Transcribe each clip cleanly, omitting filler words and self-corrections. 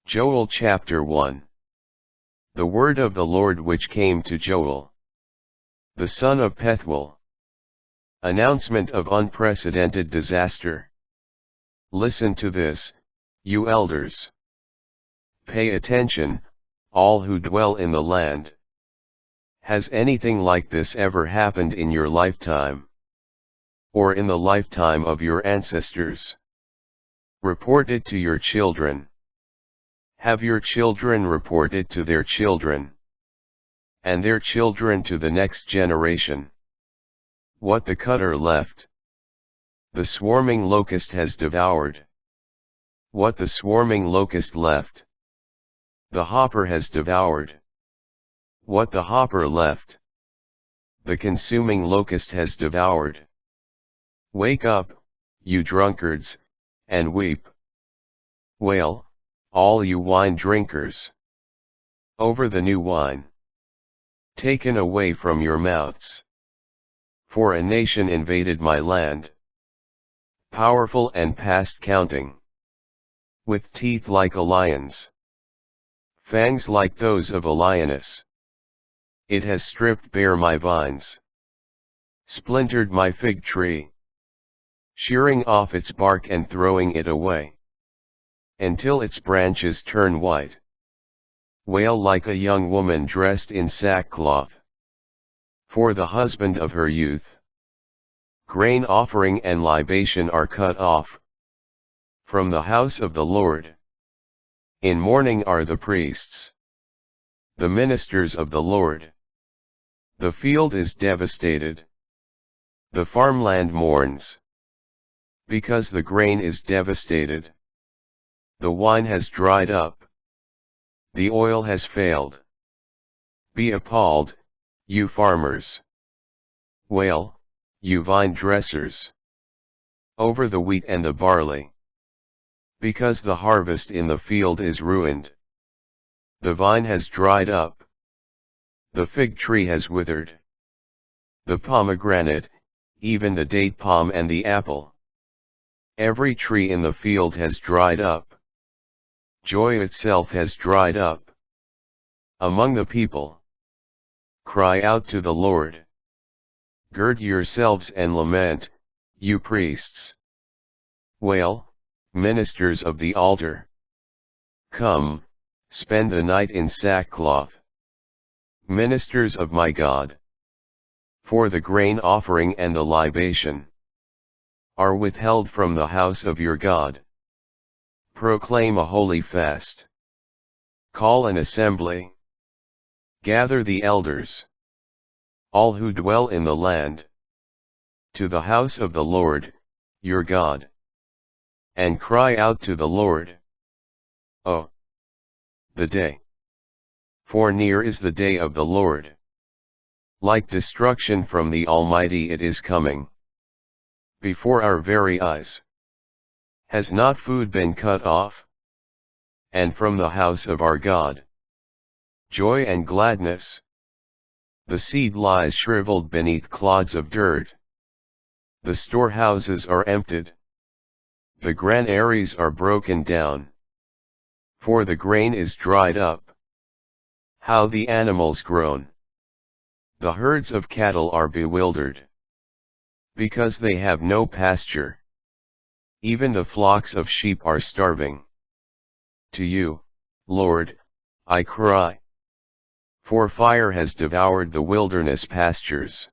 Joel chapter 1. The word of the Lord which came to Joel, the son of Pethuel. Announcement of unprecedented disaster. Listen to this, you elders. Pay attention, all who dwell in the land. Has anything like this ever happened in your lifetime? Or in the lifetime of your ancestors? Report it to your children. Have your children report it to their children, and their children to the next generation. What the cutter left, the swarming locust has devoured. What the swarming locust left, the hopper has devoured. What the hopper left, the consuming locust has devoured. Wake up, you drunkards, and weep. Wail, all you wine drinkers, over the new wine, taken away from your mouths. For a nation invaded my land, powerful and past counting, with teeth like a lion's, fangs like those of a lioness. It has stripped bare my vines, splintered my fig tree, shearing off its bark and throwing it away, until its branches turn white. Wail like a young woman dressed in sackcloth, for the husband of her youth. Grain offering and libation are cut off from the house of the Lord. In mourning are the priests, the ministers of the Lord. The field is devastated, the farmland mourns, because the grain is devastated. The wine has dried up, the oil has failed. Be appalled, you farmers. Wail, you vine dressers, over the wheat and the barley, because the harvest in the field is ruined. The vine has dried up, the fig tree has withered, the pomegranate, even the date palm and the apple. Every tree in the field has dried up. Joy itself has dried up among the people. Cry out to the Lord. Gird yourselves and lament, you priests. Wail, ministers of the altar. Come, spend the night in sackcloth, ministers of my God. For the grain offering and the libation are withheld from the house of your God. Proclaim a holy fast. Call an assembly. Gather the elders, all who dwell in the land, to the house of the Lord, your God. And cry out to the Lord. Oh, the day! For near is the day of the Lord. Like destruction from the Almighty it is coming, before our very eyes. Has not food been cut off? And from the house of our God, joy and gladness. The seed lies shriveled beneath clods of dirt. The storehouses are emptied. The granaries are broken down. For the grain is dried up. How the animals groan! The herds of cattle are bewildered, because they have no pasture. Even the flocks of sheep are starving. To you, Lord, I cry. For fire has devoured the wilderness pastures.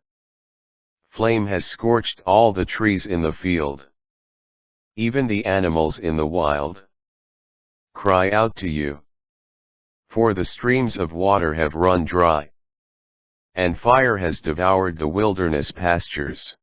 Flame has scorched all the trees in the field, even the animals in the wild. Cry out to you. For the streams of water have run dry, and fire has devoured the wilderness pastures.